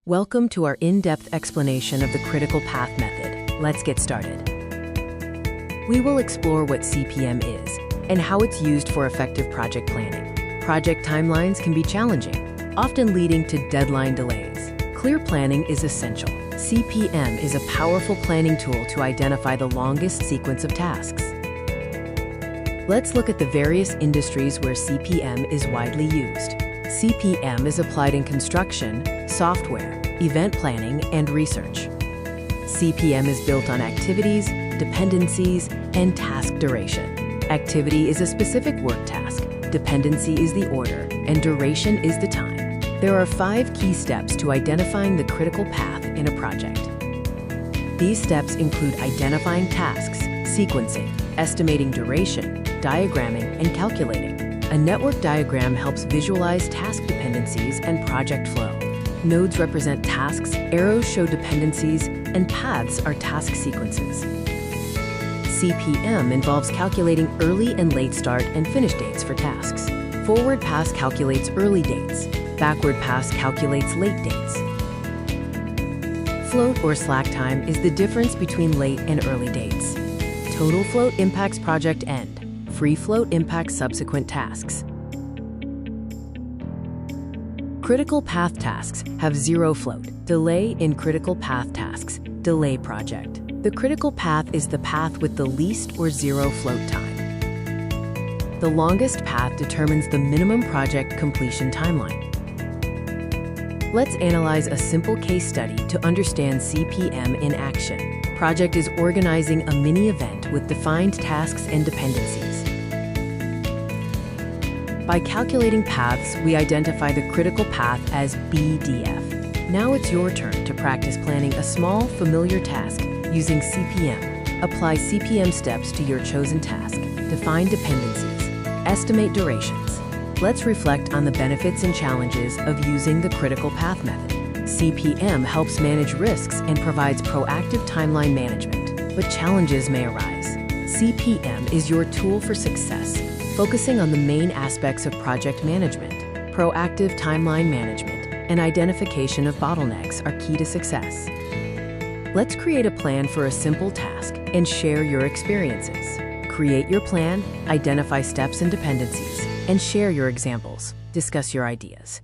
Welcome to our in-depth explanation of the critical path method. Let's get started. We will explore what CPM is and how it's used for effective project planning. Project timelines can be challenging, often leading to deadline delays. Clear planning is essential. CPM is a powerful planning tool to identify the longest sequence of tasks. Let's look at the various industries where CPM is widely used. CPM is applied in construction, software, event planning, and research. CPM is built on activities, dependencies, and task duration. Activity is a specific work task, dependency is the order, and duration is the time. There are 5 key steps to identifying the critical path in a project. These steps include identifying tasks, sequencing, estimating duration, diagramming, and calculating. A network diagram helps visualize task dependencies and project flow. Nodes represent tasks, arrows show dependencies, and paths are task sequences. CPM involves calculating early and late start and finish dates for tasks. Forward pass calculates early dates. Backward pass calculates late dates. Float or slack time is the difference between late and early dates. Total float impacts project end. Free float impacts subsequent tasks. Critical path tasks have 0 float. Delay in critical path tasks. Delay project. The critical path is the path with the least or 0 float time. The longest path determines the minimum project completion timeline. Let's analyze a simple case study to understand CPM in action. Project is organizing a mini event with defined tasks and dependencies. By calculating paths, we identify the critical path as BDF. Now it's your turn to practice planning a small, familiar task using CPM. Apply CPM steps to your chosen task. Define dependencies. Estimate durations. Let's reflect on the benefits and challenges of using the critical path method. CPM helps manage risks and provides proactive timeline management, but challenges may arise. CPM is your tool for success, focusing on the main aspects of project management. Proactive timeline management and identification of bottlenecks are key to success. Let's create a plan for a simple task and share your experiences. Create your plan, identify steps and dependencies, and share your examples. Discuss your ideas.